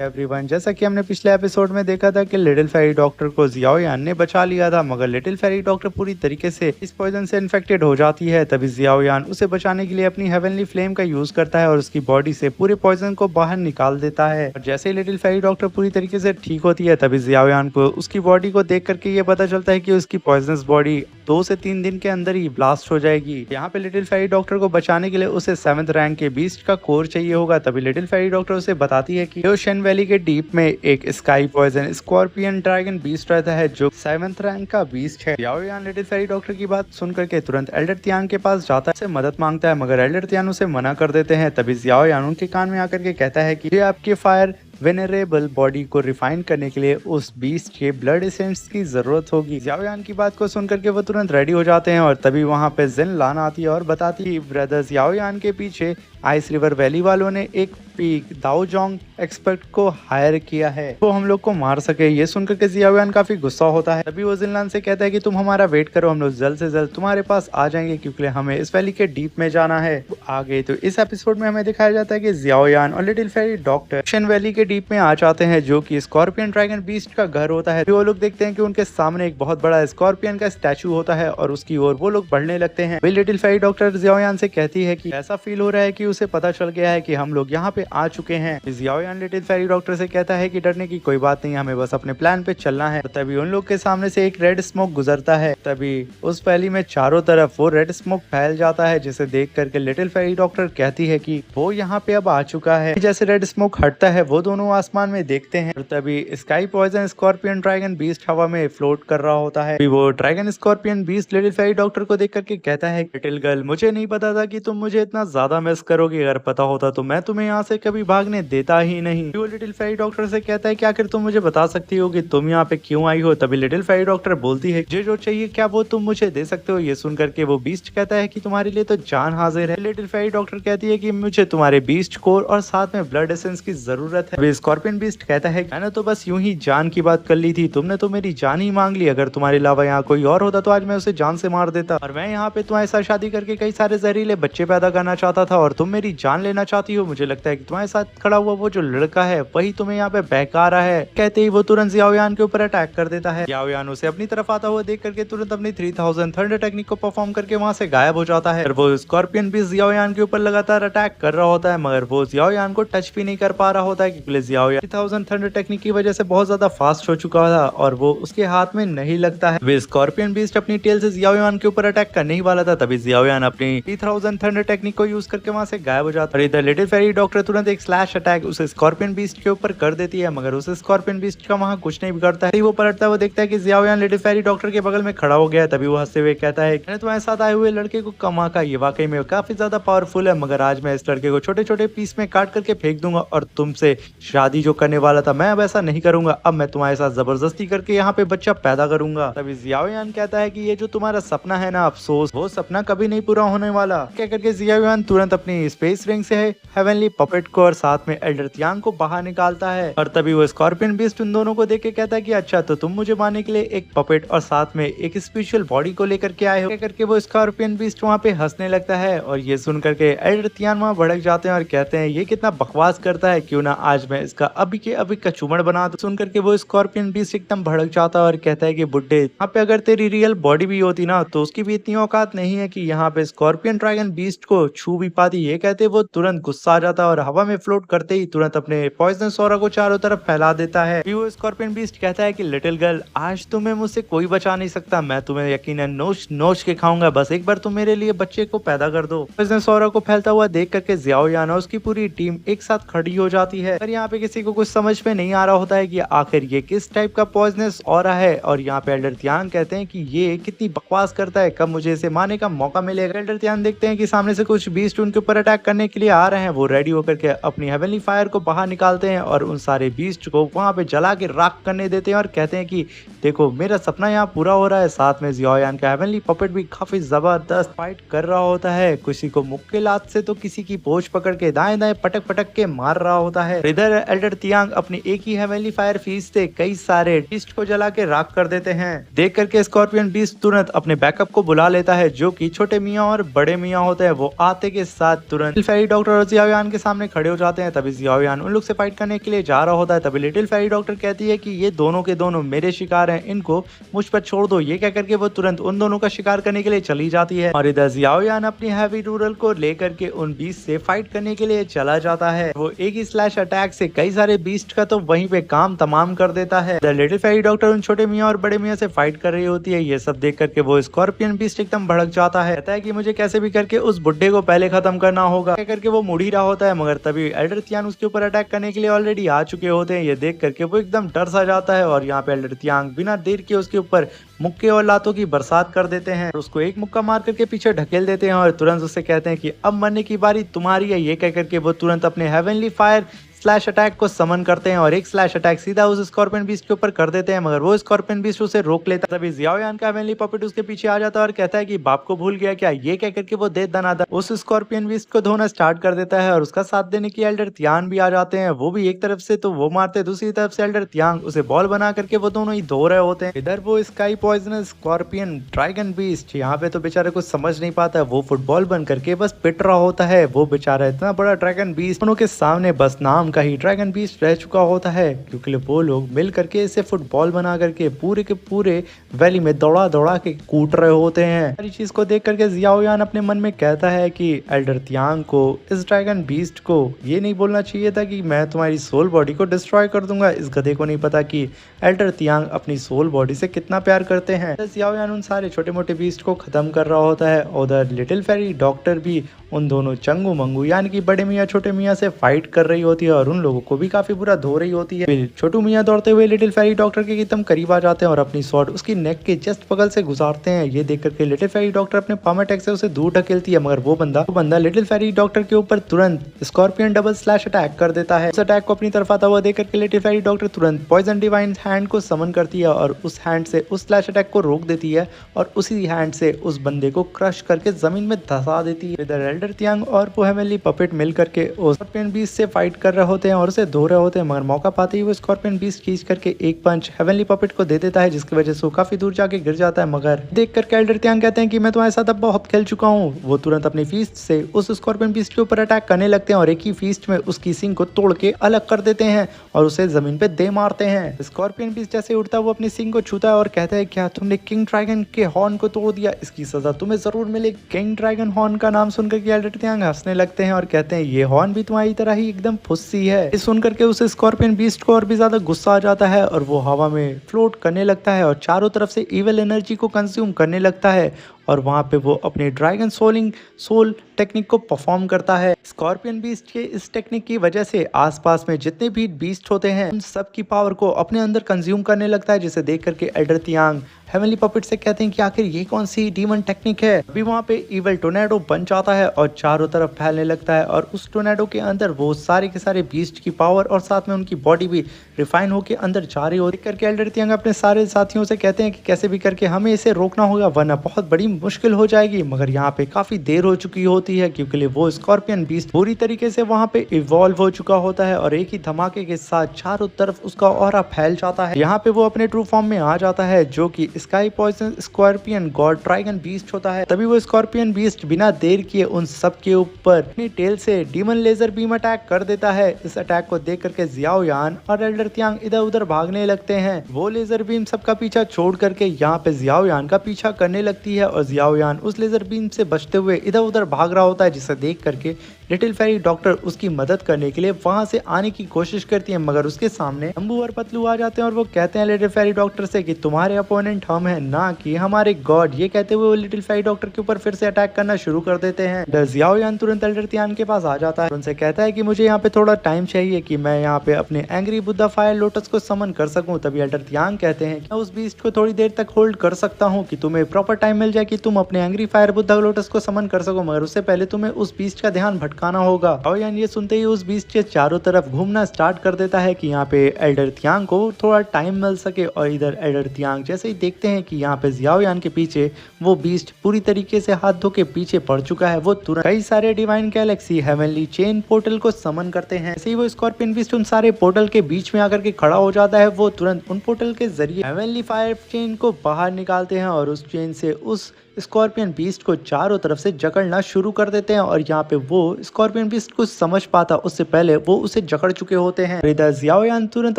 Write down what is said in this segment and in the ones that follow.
Everyone, जैसा कि हमने पिछले एपिसोड में देखा था कि लिटिल फेरी डॉक्टर को जियाओ यान ने बचा लिया था, मगर लिटिल फेरी डॉक्टर पूरी तरीके से इस पॉइजन से इन्फेक्टेड हो जाती है। तभी जियाओ यान उसे बचाने के लिए अपनी हेवनली फ्लेम का यूज करता है और उसकी बॉडी से पूरे पॉइजन को बाहर निकाल देता है। और जैसे ही लिटिल फेरी डॉक्टर पूरी तरीके से ठीक होती है, तभी जियाओ यान को उसकी बॉडी को देख करके ये पता चलता है कि उसकी पॉइजनस बॉडी 2 से 3 दिन के अंदर ही ब्लास्ट हो जाएगी। यहाँ पे लिटिल फेरी डॉक्टर को बचाने के लिए उसे 7th रैंक के बीस्ट का कोर चाहिए होगा। तभी लिटिल फेरी डॉक्टर उसे बताती है कि ओशन वैली के डीप में एक sky poison scorpion dragon beast रहता है जो 7th रैंक का बीस्ट है। जियाओ यान लिटिल फेरी डॉक्टर की बात सुन करके तुरंत एल्डर तियान के पास जाता है, उससे मदद मांगता है, मगर एल्डर तियान उसे मना कर देते हैं। तभी जियाओ यान उनके कान में आकर के कहता है कि ये आपके फायर वेनरेबल बॉडी को रिफाइन करने के लिए उस बीस्ट के ब्लड एसेंस की जरूरत होगी। जियाओ यान की बात को सुनकर के वो तुरंत रेडी हो जाते हैं और तभी वहां पे जिन लान आती है और बताती है ब्रदर जियाओ यान के पीछे आइस रिवर वैली वालों ने एक पीक दाओजोंग एक्सपर्ट को हायर किया है तो हम लोग को मार सके। ये सुनकर के जियाओ यान काफी गुस्सा होता है। तभी वो जिनलान से कहता है कि तुम हमारा वेट करो, हम लोग जल्द से जल्द तुम्हारे पास आ जाएंगे क्योंकि हमें इस वैली के डीप में जाना है। आगे तो इस एपिसोड में हमें दिखाया जाता है कि जियाओ यान और little fairy doctor ocean valley के डीप में आ जाते हैं जो कि स्कॉर्पियन ड्रैगन बीस्ट का घर होता है। वो लोग देखते हैं कि उनके सामने एक बहुत बड़ा स्कॉर्पियन का स्टैचू होता है और उसकी ओर वो लोग बढ़ने लगते हैं। वे लिटिल फेरी डॉक्टर जियाओ यान से कहती है कि ऐसा फील हो रहा है कि उसे पता चल गया है कि हम लोग यहाँ पे आ चुके हैं। जियाओ यान लिटिल फेरी डॉक्टर से कहता है कि डरने की कोई बात नहीं, हमें बस अपने प्लान पे चलना है। तभी उन लोग के सामने से एक रेड स्मोक गुजरता है। तभी उस वैली में चारों तरफ वो रेड स्मोक फैल जाता है, जिसे देख करके लिटिल फेरी डॉक्टर कहती है कि वो यहाँ पे अब आ चुका है। जैसे रेड स्मोक हटता है वो दोनों आसमान में देखते हैं और तभी sky poison scorpion dragon beast हवा में फ्लोट कर रहा होता है। वो dragon scorpion beast little fairy doctor को देख करके कहता है, लिटिल गर्ल, मुझे नहीं पता था कि तुम मुझे इतना ज्यादा मिस करोगे, अगर पता होता तो मैं तुम्हें यहाँ से कभी भागने देता ही नहीं। वो लिटिल फेरी डॉक्टर से कहता है कि आखिर तुम मुझे बता सकती हो कि तुम यहाँ पे क्यों आई हो। तभी लिटिल फेरी डॉक्टर बोलती है, मुझे जो चाहिए क्या वो तुम मुझे दे सकते हो। ये सुन करके वो बीस्ट कहता है कि तुम्हारे लिए तो जान हाजिर है। लिटिल फेरी डॉक्टर कहती है कि मुझे तुम्हारे बीस्ट कोर और साथ में ब्लड एसेंस की जरूरत है। स्कॉर्पियन बीस्ट कहता है, मैंने तो बस यूं ही जान की बात कर ली थी, तुमने तो मेरी जान ही मांग ली। अगर तुम्हारे अलावा यहाँ कोई और होता तो आज मैं उसे जान से मार देता, और मैं यहाँ पे तुम्हारे साथ शादी करके कई सारे जहरीले बच्चे पैदा करना चाहता था और तुम मेरी जान लेना चाहती हो। मुझे लगता है कि तुम्हारे साथ खड़ा हुआ वो जो लड़का है वही तुम्हें यहाँ पे बहका रहा है। कहते ही वो तुरंत जियाओ यान के ऊपर अटैक कर देता है। जियाओ यान उसे अपनी तरफ आता हुआ देख करके तुरंत अपनी 3000 थंडर टेक्निक को परफॉर्म करके वहां से गायब हो जाता है। वो स्कॉर्पियन भी जियाओ यान के ऊपर लगातार अटैक कर रहा होता है, मगर वो जियाओ यान को टच भी नहीं कर पा रहा होता है क्योंकि जियाओ यान 3000 थंडर टेक्निक की वजह से बहुत ज्यादा फास्ट हो चुका था और वो उसके हाथ में नहीं लगता है। वे स्कॉर्पियन बीस्ट अपनी टेल से जियाओ यान के ऊपर अटैक करने ही वाला था, तभी जियाओ यान अपनी 3000 थंडर टेक्निक को यूज करके वहां से गायब हो जाता है। इधर लिटिल फेरी डॉक्टर तुरंत एक स्लैश अटैक उस स्कॉर्पियन बीस्ट के ऊपर कर देती है, मगर उस स्कॉर्पियन बीस्ट का वहां कुछ नहीं बिगड़ता है। वो पलटता हुआ देखता है कि जियाओ यान लिटिल फेरी डॉक्टर के बगल में खड़ा हो गया है। तभी वो हंसते हुए कहता है, मैंने तुम्हारे साथ आए हुए लड़के को कमा का, ये वाकई में काफी ज्यादा पावरफुल है, मगर आज मैं इस लड़के को छोटे छोटे पीस में काट करके फेंक दूंगा और तुमसे शादी जो करने वाला था मैं अब ऐसा नहीं करूंगा। अब मैं तुम्हारे साथ जबरदस्ती करके यहाँ पे बच्चा पैदा करूंगा। तभी जियाओ यान कहता है कि ये जो तुम्हारा सपना है ना, अफसोस वो सपना कभी नहीं पूरा होने वाला। क्या करके जियाओ यान तुरंत अपनी स्पेस रिंग से हेवनली पपेट को और साथ में एल्डर तियांग को बाहर निकालता है। और तभी वो स्कॉर्पियन बीस्ट उन दोनों को देख के कहता है कि अच्छा, तो तुम मुझे मारने के लिए एक पपेट और साथ में एक स्पेशल बॉडी को लेकर के आए हो। क्या करके वो स्कॉर्पियन बीस्ट वहाँ पे हंसने लगता है और ये सुन करके एल्डर तियान वहाँ भड़क जाते हैं और कहते हैं, ये कितना बकवास करता है, क्यों ना आज मैं इसका अभी के अभी का चूमड़ बना दूं। सुन करके वो स्कॉर्पियन बीस्ट एकदम भड़क जाता है और कहता है कि बुड्ढे, यहाँ पे अगर तेरी रियल बॉडी भी होती ना तो उसकी भी इतनी औकात नहीं है कि यहाँ पे स्कॉर्पियन ड्रैगन बीस्ट को छू भी पाती। ये कहते वो तुरंत गुस्सा आ जाता है और हवा में फ्लोट करते ही तुरंत अपने पॉइजन सोरा को चारों तरफ फैला देता है। वो स्कॉर्पियन बीस्ट कहता है कि लिटिल गर्ल, आज तुम्हें मुझसे कोई बचा नहीं सकता, मैं तुम्हें यकीनन नोच नोच के खाऊंगा, बस एक बार तुम मेरे लिए बच्चे को पैदा कर दो। पॉइजन सोरा को फैलता हुआ देख करके जियाओ यान और उसकी पूरी टीम एक साथ खड़ी हो जाती है। पर यहाँ पे किसी को कुछ समझ में नहीं आ रहा होता है कि आखिर ये किस टाइप का पॉइजनस ऑरा है। और यहाँ पे एल्डर तियांग कहते हैं कि ये कितनी बकवास करता है, कब मुझे इसे मारने का मौका मिलेगा। एल्डर तियांग देखते हैं कि सामने से कुछ बीस्ट उनके ऊपर अटैक करने के लिए आ रहे हैं। वो रेडी होकर के अपनी हेवनली फायर को बाहर निकालते हैं और उन सारे बीस्ट को वहां पे जला के राख करने देते हैं और कहते हैं कि देखो, मेरा सपना यहाँ पूरा हो रहा है। साथ में जियाओ यान का हेवनली पपेट भी काफी जबरदस्त फाइट कर रहा होता है, किसी को मुक्के लात से तो किसी की पोंछ पकड़ के दाएं दाएं पटक पटक के मार रहा होता है। इधर एंकर एल्डर तियांग अपनी एक ही हेवनली फायर फीस से कई सारे बीस्ट को जला के राख कर देते हैं। देख करके स्कॉर्पियन बीस्ट तुरंत अपने बैकअप को बुला लेता है, जो कि छोटे मियाँ और बड़े मियाँ होते हैं। वो आते के साथ तुरंत लिटिल फेरी डॉक्टर और जियाओयान के सामने खड़े हो जाते हैं। तभी जियाओयान उन लोग से फाइट करने के लिए जा रहा होता है। तभी लिटिल फेरी डॉक्टर कहती है कि ये दोनों के दोनों मेरे शिकार हैं, इनको मुझ पर छोड़ दो। ये कह करके वो तुरंत उन दोनों का शिकार करने के लिए चली जाती है और इधर जियाओयान अपनी हैवी रूरल को लेकर के उन बीस्ट से फाइट करने के लिए चला जाता है। वो एक ही स्लैश अटैक से कई सारे बीस्ट का तो वहीं पे काम तमाम कर देता है। लिटिल फेरी डॉक्टर उन छोटे मियाँ और बड़े मियाँ से फाइट कर रही होती है। ये सब देख करके वो स्कॉर्पियन बीस्ट एकदम भड़क जाता है, कहता है कि मुझे कैसे भी करके उस बुड्ढे को पहले खत्म करना होगा। कह करके वो मुड़ ही रहा होता है, मगर तभी एल्डर तियांग उसके ऊपर अटैक करने के लिए ऑलरेडी आ चुके होते हैं। ये देख करके वो एकदम डर सा जाता है और यहाँ पे एल्डर तियांग बिना देर के उसके ऊपर मुक्के और लातों की बरसात कर देते हैं। उसको एक मुक्का मार करके पीछे ढकेल देते हैं और तुरंत उससे कहते हैं कि अब मरने की बारी तुम्हारी है। ये कह करके वो तुरंत अपने हेवनली फायर स्लैश अटैक को समन करते हैं और एक स्लैश अटैक सीधा उस स्कॉर्पियन बीस्ट के ऊपर कर देते हैं, मगर वो स्कॉर्पियन बीस्ट उसे रोक लेता है। तभी जियाओयान का हेवनली पपेट उसके पीछे आ जाता है और कहता है कि बाप को भूल गया क्या। ये कह करके वो दे दनादन उस स्कॉर्पियन बीस्ट को धोना स्टार्ट कर देता है और उसका साथ देने की एल्डर तियांग भी आ जाते हैं। वो भी एक तरफ से तो वो मारते, दूसरी तरफ से एल्डर तियांग उसे बॉल बना करके वो दोनों ही धो रहे होते हैं। इधर वो sky poisonous scorpion dragon beast यहाँ पे तो बेचारे कुछ समझ नहीं पाता है, वो फुटबॉल बन करके बस पिट रहा होता है। वो बेचारा इतना बड़ा ड्रैगन बीस्ट दोनों के सामने बस नाम का ही ड्रैगन बीस्ट रह चुका होता है, क्योंकि वो लोग मिल करके इसे फुटबॉल बना करके पूरे के पूरे वैली में दौड़ा दौड़ा के कूट रहे होते हैं। सारी चीज को देख करके जियाओयान अपने मन में कहता है कि एल्डर तियांग को, इस ड्रैगन बीस्ट को ये नहीं बोलना चाहिए था कि मैं तुम्हारी सोल बॉडी को डिस्ट्रॉय कर दूंगा। इस गधे को नहीं पता कि एल्डर तियांग अपनी सोल बॉडी से कितना प्यार करते हैं। जियाओयान उन सारे छोटे मोटे बीस्ट को खत्म कर रहा होता है। उधर लिटिल फेरी डॉक्टर भी उन दोनों चंगू मंगू यानी कि बड़े मियाँ छोटे मियाँ से फाइट कर रही होती है और उन लोगों को भी काफी बुरा धो रही होती है। फिर छोटू मियाँ दौड़ते हुए लिटिल फेरी डॉक्टर के एकदम करीब आ जाते हैं और अपनी स्वॉर्ड उसकी नेक के जस्ट बगल से गुजारते हैं। ये देख करके लिटिल फेरी डॉक्टर अपने पाम अटैक से उसे दूर ढकेलती है, मगर वो बंदा लिटिल फेरी डॉक्टर के ऊपर तुरंत स्कॉर्पियन डबल स्लैश अटैक कर देता है। उस अटैक को अपनी तरफ आता हुआ देख करके लिटिल फेरी डॉक्टर तुरंत पॉइजन डिवाइन हैंड को समन करती है और उस हैंड से उस स्लैश अटैक को रोक देती है और उसी हैंड से उस बंदे को क्रश करके जमीन में धसा देती है। इधर एल्डर तियांग और हेवनली पपेट मिल करके स्कॉर्पियन बीस्ट से फाइट कर रहे होते हैं और उसे धो रहे होते हैं, मगर मौका पाते ही वो स्कॉर्पियन बीस्ट खींच करके एक पंच हेवनली पपेट को दे देता है, जिसकी वजह से वो काफी दूर जाके गिर जाता है। मगर देख करके एल्डर तियांग कहते हैं कि मैं तुम्हारे साथ अब बहुत खेल चुका हूँ। वो तुरंत अपनी फीस्ट से उस स्कॉर्पियन बीस्ट के ऊपर अटैक करने लगते हैं और एक ही फीस्ट में उसकी सिंग को तोड़ के अलग कर देते हैं और उसे जमीन पे दे मारते हैं। स्कॉर्पियन बीस्ट जैसे उड़ता है वो अपनी सिंग को छूता है और कहता है क्या तुमने किंग ड्रैगन के हॉर्न को तोड़ दिया, इसकी सजा तुम्हें जरूर मिलेगी। किंग ड्रैगन हॉर्न का नाम सुनकर के एल्डर तियांग हंसने लगते हैं और कहते हैं ये हॉर्न भी तुम्हारी तरह ही एकदम फुस्सी है। ये सुन करके उस स्कॉर्पियन बीस्ट को और भी ज्यादा गुस्सा आ जाता है और वो हवा में फ्लोट करने लगता है और चारों तरफ से इविल एनर्जी को कंज्यूम करने लगता है और वहाँ पे वो अपने ड्रैगन सोल टेक्निक को परफॉर्म करता है। स्कॉर्पियन बीस्ट के इस टेक्निक की वजह से आसपास में जितने भी बीस्ट होते हैं उन सब की पावर को अपने अंदर कंज्यूम करने लगता है, जिसे देख करके एल्डर तियांग हेवनली पपेट से कहते हैं कि आखिर ये कौन सी डीमन टेक्निक है। अभी वहाँ पे इविल टोर्नेडो बन जाता है और चारों तरफ फैलने लगता है और उस टोर्नेडो के अंदर वो सारे के सारे बीस्ट की पावर और साथ में उनकी बॉडी भी रिफाइन होकर अंदर जा रही होती करके एल्डर तियांग अपने सारे साथियों से कहते हैं कि कैसे भी करके हमें इसे रोकना होगा वरना बहुत बड़ी मुश्किल हो जाएगी। मगर यहाँ पे काफी देर हो चुकी होती है क्योंकि वो स्कॉर्पियन बीस्ट पूरी तरीके से वहाँ पे इवॉल्व हो चुका होता है और एक ही धमाके के साथ चारों तरफ उसका ऑरा फैल जाता है। यहाँ पे वो अपने ट्रू फॉर्म में आ जाता है जो कि sky poison scorpion god dragon beast होता है। तभी वो स्कॉर्पियन बीस्ट बिना देर किए उन सब के ऊपर अपनी टेल से डीमन लेजर बीम अटैक कर देता है। इस अटैक को देख करके जियाओयान और एल्डर तियांग इधर उधर भागने लगते हैं। वो लेजर बीम सबका पीछा छोड़ करके यहाँ पे जियाओयान का पीछा करने लगती है और जियाओयान उस लेजर बीम से बचते हुए इधर उधर भाग रहा होता है, जिसे देख करके लिटिल फेरी डॉक्टर उसकी मदद करने के लिए वहां से आने की कोशिश करती है, मगर उसके सामने अम्बू और पतलू आ जाते हैं और वो कहते हैं लिटिल फेरी डॉक्टर से कि तुम्हारे अपोनेंट हम हैं ना कि हमारे गॉड। ये कहते हुए वो लिटिल फेरी डॉक्टर के ऊपर फिर से अटैक करना शुरू कर देते हैं। जियाओयान तुरंत एल्डर तियांग के पास आ जाता है, उनसे कहता है कि मुझे यहाँ पे थोड़ा टाइम चाहिए कि मैं यहाँ पे अपने एंग्री बुद्धा फायर लोटस को समन कर सकूं। तभी एल्डर तियांग कहते हैं कि मैं उस बीस्ट को थोड़ी देर तक होल्ड कर सकता हूँ कि तुम्हें प्रॉपर टाइम मिल जाए कि कि तुम अपने एंग्री फायर बुद्धा लोटस को समन कर सको, मगर उससे पहले तुम्हें उस बीस्ट का ध्यान भटकाना होगा। याओयान ये सुनते ही उस बीस्ट के चारों तरफ घूमना स्टार्ट कर देता है कि यहाँ पे एल्डर तियांग को थोड़ा टाइम मिल सके। और इधर एल्डर तियांग जैसे ही देखते हैं कि यहाँ पे जियाओयान के पीछे वो बीस्ट पूरी तरीके से हाथ धो के पीछे पड़ चुका है, वो तुरंत कई सारे divine Galaxy heavenly chain portal को समन करते हैं। ऐसे ही वो स्कॉर्पियन बीस्ट उन सारे पोर्टल के बीच में आकर के खड़ा हो जाता है। वो तुरंत उन पोर्टल के जरिए हेवनली फायर चेन को बाहर निकालते हैं और उस चेन से उस स्कॉर्पियन बीस्ट को चारों तरफ से जकड़ना शुरू कर देते हैं। और यहाँ पे वो स्कॉर्पियन बीस्ट कुछ समझ पाता उससे पहले वो उसे जकड़ चुके होते हैं। इधर जियाओयान तुरंत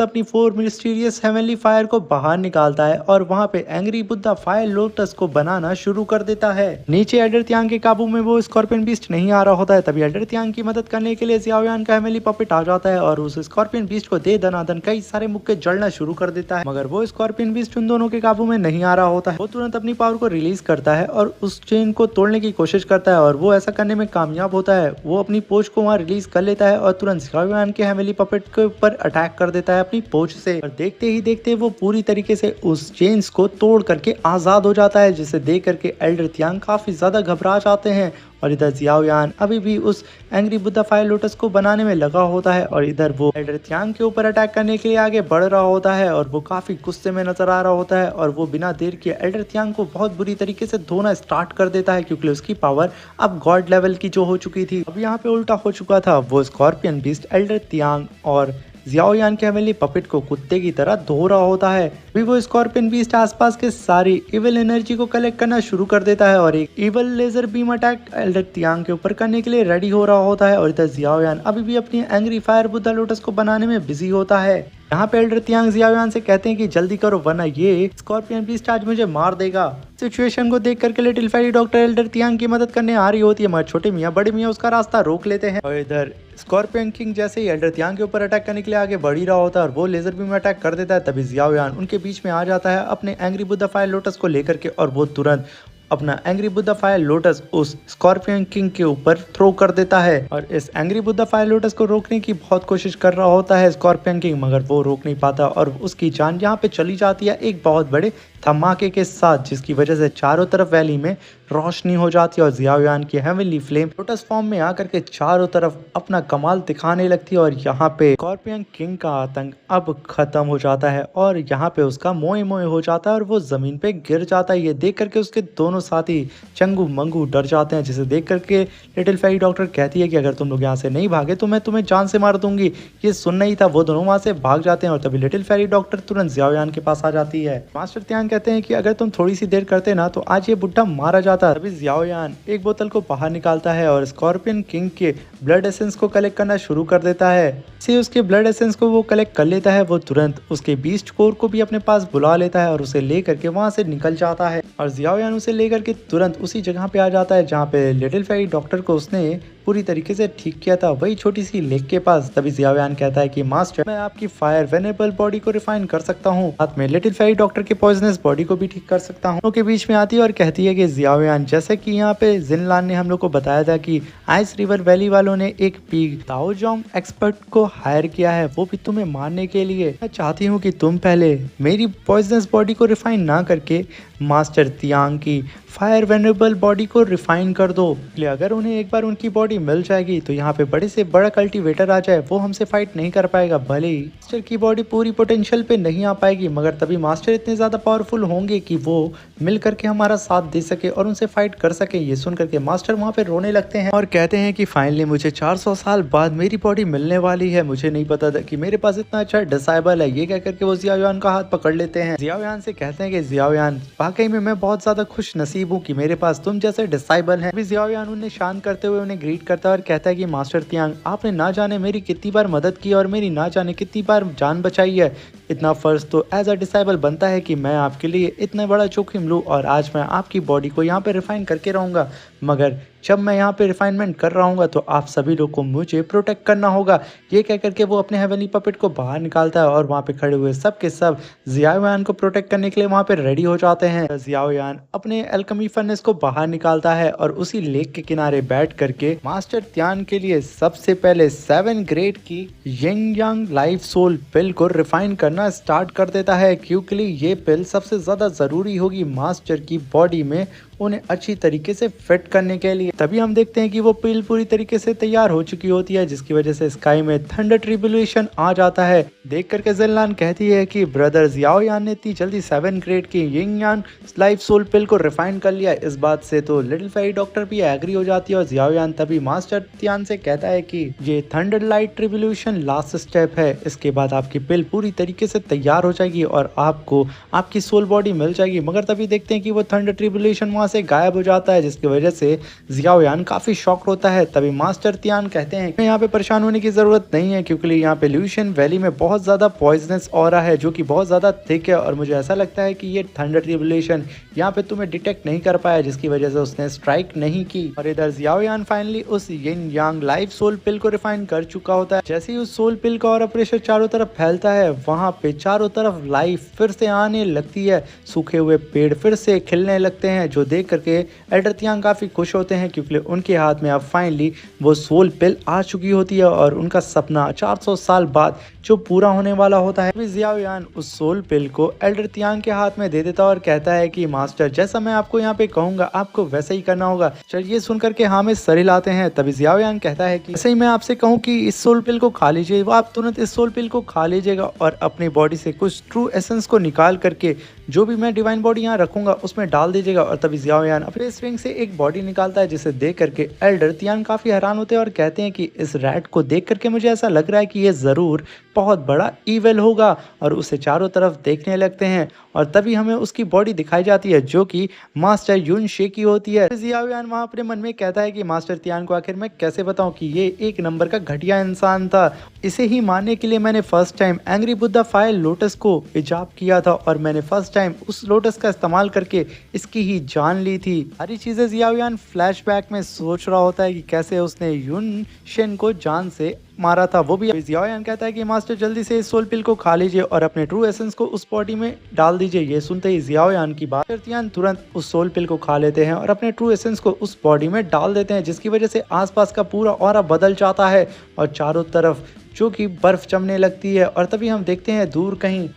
अपनी 4 मिस्टीरियस हेवनली फायर को बाहर निकालता है और वहाँ पे एंग्री बुद्धा फायर लोटस को बनाना शुरू कर देता है। नीचे एल्डर तियांग के काबू में वो स्कॉर्पियन बीस्ट नहीं आ रहा होता है, तभी एल्डर तियांग की मदद करने के लिए जियाओयान का हेवनली पपेट आ जाता है और उस स्कॉर्पियन बीस्ट को दे दनादन कई सारे मुक्के जड़ना शुरू कर देता है। मगर वो स्कॉर्पियन बीस्ट उन दोनों के काबू में नहीं आ रहा होता है। वो तुरंत अपनी पावर को रिलीज करता है और उस चेन को तोड़ने की कोशिश करता है और वो ऐसा करने में कामयाब होता है। वो अपनी पोच को वहाँ रिलीज कर लेता है और तुरंत जियाओयान के हेवनली पपेट के ऊपर अटैक कर देता है अपनी पोच से। और देखते ही देखते वो पूरी तरीके से उस चेन्स को तोड़ करके आजाद हो जाता है, जिसे देख करके एल्डर तियांग काफी ज्यादा घबरा जाते हैं। और इधर जियाओयान अभी भी उस एंग्री बुद्धा फायर लोटस को बनाने में लगा होता है और इधर वो एल्डर तियांग के ऊपर अटैक करने के लिए आगे बढ़ रहा होता है और वो काफी गुस्से में नजर आ रहा होता है। और वो बिना देर किए एल्डर तियांग को बहुत बुरी तरीके से धोना स्टार्ट कर देता है, क्योंकि उसकी पावर अब गॉड लेवल की जो हो चुकी थी, अब यहाँ पे उल्टा हो चुका था। वो स्कॉर्पियन बीस्ट एल्डर तियांग और जियाओयान के हेवनली पपेट को कुत्ते की तरह धो रहा होता है। अभी वो स्कॉर्पियन बीस्ट आसपास के सारी इविल एनर्जी को कलेक्ट करना शुरू कर देता है और एक evil laser beam attack elder Tiang के ऊपर करने के लिए रेडी हो रहा होता है। और इधर जियाओयान अभी भी अपनी एंग्री फायर बुद्धा लोटस को बनाने में बिजी होता है। यहाँ पे एल्डर तियांग जियाओयान से कहते हैं कि जल्दी करो वरना ये स्कॉर्पियन बीस्ट आज मुझे मार देगा। सिचुएशन को देख करके लिटिल फेरी डॉक्टर एल्डर तियांग की मदद करने आ रही होती है, मगर छोटे मियाँ बड़े मियाँ उसका रास्ता रोक लेते हैं। और इधर स्कॉर्पियन किंग जैसे ही एल्डर तियांग के ऊपर अटैक करने के लिए आगे बढ़ ही रहा होता है और वो लेजर बीम अटैक कर देता है, तभी जियाओयान उनके बीच में आ जाता है अपने एंग्री बुद्धा फायर लोटस को लेकर के और वो तुरंत अपना एंग्री बुद्धा फायर लोटस उस स्कॉर्पियन किंग के ऊपर थ्रो कर देता है। और इस एंग्री बुद्धा फायर लोटस को रोकने की बहुत कोशिश कर रहा होता है स्कॉर्पियन किंग, मगर वो रोक नहीं पाता और उसकी जान यहाँ पे चली जाती है एक बहुत बड़े धमाके के साथ, जिसकी वजह से चारों तरफ वैली में रोशनी हो जाती है और जियाओयान की हेवनली फ्लेम लोटस फॉर्म में आकर के चारों तरफ अपना कमाल दिखाने लगती है। और यहाँ पे स्कॉर्पियन किंग का आतंक अब खत्म हो जाता है और यहाँ पे उसका मोए मोए हो जाता है और वो जमीन पे गिर जाता है। ये देख करके उसके दोनों साथी चंगू मंगू डर जाते हैं, जिसे देख करके लिटिल फेरी डॉक्टर कहती है कि अगर तुम लोग यहाँ से नहीं भागे तो मैं तुम्हें जान से मार दूंगी। ये सुनना ही था, वो दोनों वहाँ से भाग जाते हैं और तभी लिटिल फेरी डॉक्टर तुरंत जियाओयान के पास आ जाती है। मास्टर तियांग कहते हैं कि अगर तुम थोड़ी सी देर करते ना तो आज ये बुढ़ा मारा जाता। तभी जियाओयान एक बोतल को बाहर निकालता है और स्कॉर्पियन किंग के ब्लड एसेंस को कलेक्ट करना शुरू कर देता है। से उसके ब्लड एसेंस को वो कलेक्ट कर लेता है, वो तुरंत उसके बीस्ट कोर को भी अपने पास बुला लेता है और उसे लेकर के वहां से निकल जाता है। और जियाओयान उसे लेकर के तुरंत उसी जगह पे आ जाता है जहाँ पे लिटिल फेरी डॉक्टर को उसने पूरी तरीके से ठीक किया था, वही छोटी सी लेक के पास। तभी जियाओयान कहता है कि मास्टर, मैं आपकी फायर वेनेबल बॉडी को रिफाइन कर सकता हूँ, साथ में लिटिल फेरी डॉक्टर के पॉइजनस बॉडी को भी ठीक कर सकता हूँ। के बीच में आती है और कहती है कि जियाओयान, जैसे कि यहाँ पे जिनलान ने हम लोग को बताया था कि आइस रिवर वैली वालों ने एक पीक ताओजोंग एक्सपर्ट को हायर किया है, वो भी तुम्हें मारने के लिए। मैं चाहती हूँ कि तुम पहले मेरी पॉइजनस बॉडी को रिफाइन ना करके मास्टर तियांग की फायर वेनेबल बॉडी को रिफाइन कर दो। अगर उन्हें एक बार उनकी बॉडी मिल जाएगी तो यहाँ पे बड़े से बड़ा कल्टीवेटर आ जाए, वो हमसे फाइट नहीं कर पाएगा। भले ही मास्टर की बॉडी पूरी पोटेंशियल पे नहीं आ पाएगी, मगर तभी मास्टर इतने ज्यादा पावरफुल होंगे कि वो मिल करके हमारा साथ दे सके और उनसे फाइट कर सके। ये सुन करके मास्टर वहाँ पे रोने लगते हैं और कहते हैं कि फाइनली मुझे 400 साल बाद मेरी बॉडी मिलने वाली है। मुझे नहीं पता था कि मेरे पास इतना अच्छा डिसाइबल है। ये कह करके वो जियाओयान का हाथ पकड़ लेते हैं। जियाओयान से कहते हैं कि जियाओयान, वाकई में मैं बहुत ज्यादा खुश नसीब हूँ कि मेरे पास तुम जैसे डिसाइबल हैं। जियाओयान उन्हें शांत करते हुए उन्हें ग्रीट करता है और कहता है कि मास्टर तियांग, आपने ना जाने मेरी कितनी बार मदद की और मेरी ना जाने कितनी बार जान बचाई है। इतना फर्ज तो एज अ डिसाइबल बनता है कि मैं आपके लिए इतना बड़ा जोखिम लूँ और आज मैं आपकी बॉडी को यहाँ पे रिफाइन करके रहूंगा। मगर जब मैं यहाँ पे रिफाइनमेंट कर रहा हूँ तो आप सभी लोग को मुझे प्रोटेक्ट करना होगा। ये कह करके वो अपने हेवनली पपेट को बाहर निकालता है और वहाँ पे खड़े हुए सब के सब जियाओयान को प्रोटेक्ट करने के लिए वहाँ पे रेडी हो जाते हैं। जियाओयान अपने एल्केमी फर्नेस को बाहर निकालता है और उसी लेक के किनारे बैठ करके मास्टर तियांग के लिए सबसे पहले 7 ग्रेड की यिंग यांग लाइफ सोल पिल को रिफाइन करना स्टार्ट कर देता है, क्योंकि ये पिल सबसे ज्यादा जरूरी होगी मास्टर की बॉडी में उन्हें अच्छी तरीके से फिट करने के लिए। तभी हम देखते हैं कि वो पिल पूरी तरीके से तैयार हो चुकी होती है, जिसकी वजह से स्काई में थंडर ट्रिब्यूलेशन आ जाता है। देख करके जिनलान कहती है कि ब्रदर्स याओ यान ने इतनी जल्दी 7 ग्रेड की यिंग यान लाइफ सोल पिल को रिफाइन कर लिया। इस बात से तो लिटिल फेरी डॉक्टर भी एग्री हो जाती है और जियाओ यान तभी मास्टर तियान से कहता है कि ये thunder light tribulation last step है, इसके बाद आपकी पिल पूरी तरीके से तैयार हो जाएगी और आपको आपकी सोल बॉडी मिल जाएगी। मगर तभी देखते हैं कि वो थंडर ट्रिब्यूलेशन वहां से गायब हो जाता है, जिसकी वजह से जियाओ यान काफी शॉक होता है। तभी मास्टर तियान कहते हैं कि यहाँ पे परेशान होने की जरूरत नहीं है, क्योंकि यहाँ पे ल्यूशियन वैली में बहुत ज्यादा पॉइजनस ऑरा है जो कि बहुत ज्यादा थिक है और मुझे ऐसा लगता है कि ये थंडर ट्रिब्यूलेशन यहाँ पे तुम्हें डिटेक्ट नहीं कर पाया, जिसकी वजह से उसने स्ट्राइक नहीं की। और इधर जियाओ यान फाइनली उस यिन यांग लाइफ सोल पिल को रिफाइन कर चुका होता है। जैसे ही उस सोल पिल का और प्रेशर चारों तरफ फैलता है, वहां पे चारों तरफ लाइफ फिर से आने लगती है। सूखे हुए पेड़ फिर से खिलने लगते हैं, जो देख करके एल्डर तियांग काफी खुश होते हैं, क्योंकि उनके हाथ में अब फाइनली वो सोल पिल आ चुकी होती है और उनका सपना 400 साल बाद जो पूरा होने वाला होता है। जियाओ यान उस सोल पिल को एल्डर तियांग के हाथ में दे देता है और कहता है कि मास्टर जैसा मैं आपको यहाँ पे कहूंगा आपको वैसा ही करना होगा। चलिए सुनकर के हाँ में सर हिलाते हैं। तभी जियाओ यान कहता है कि जैसे ही मैं आपसे कहूँ कि इस सोल पिल को खा लीजिए, वो आप तुरंत इस सोल पिल को खा लीजिएगा और अपनी बॉडी से कुछ ट्रू एसेंस को निकाल करके जो भी मैं डिवाइन बॉडी यहाँ रखूंगा उसमें डाल दीजिएगा। और तभी जियाओ यान अपने स्विंग से एक बॉडी निकालता है, जिसे देख करके एल्डर तियान काफी हैरान होते हैं और कहते हैं कि इस रैट को देख करके मुझे ऐसा लग रहा है कि ये जरूर बहुत बड़ा इविल होगा, और उसे चारों तरफ देखने लगते हैं। और तभी हमें उसकी बॉडी दिखाई जाती है जो कि मास्टर युन शे की होती है। जियाओ यान वहां अपने मन में कहता है कि मास्टर तियान को आखिर मैं कैसे बताऊं कि ये एक नंबर का घटिया इंसान था। इसे ही मानने के लिए मैंने first time angry Buddha fire lotus को इजाब किया था और मैंने फर्स्ट टाइम उस लोटस का इस्तेमाल करके इसकी ही जान ली थी। सारी चीजें जियाओ यान फ्लैशबैक में सोच रहा होता है कि कैसे उसने युन शेन को जान से मारा था। वो भी जियाओ यान कहता है कि मास्टर जल्दी से इस सोल पिल को खा लीजिए और अपने ट्रू एसेंस को उस बॉडी में डाल दीजिए। ये सुनते ही जियाओ यान की बात तियान तुरंत उस सोल पिल को खा लेते हैं और अपने ट्रू एसेंस को उस बॉडी में डाल देते हैं, जिसकी वजह से आसपास का पूरा ऑरा बदल जाता है और चारों तरफ जो कि बर्फ जमने लगती है। और तभी हम देखते हैं दूर कहीं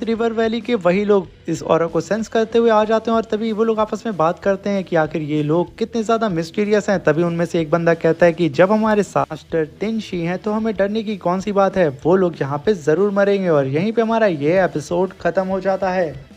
रिवर वैली के वही लोग इस ऑरा को सेंस करते हुए आ जाते हैं और तभी वो लोग आपस में बात करते हैं कि आखिर ये लोग कितने ज्यादा मिस्टीरियस हैं। तभी उनमें से एक बंदा कहता है कि जब हमारे साथ मास्टर तिनशी हैं तो हमें डरने की कौन सी बात है, वो लोग यहाँ पे जरूर मरेंगे। और यहीं पे हमारा ये एपिसोड खत्म हो जाता है।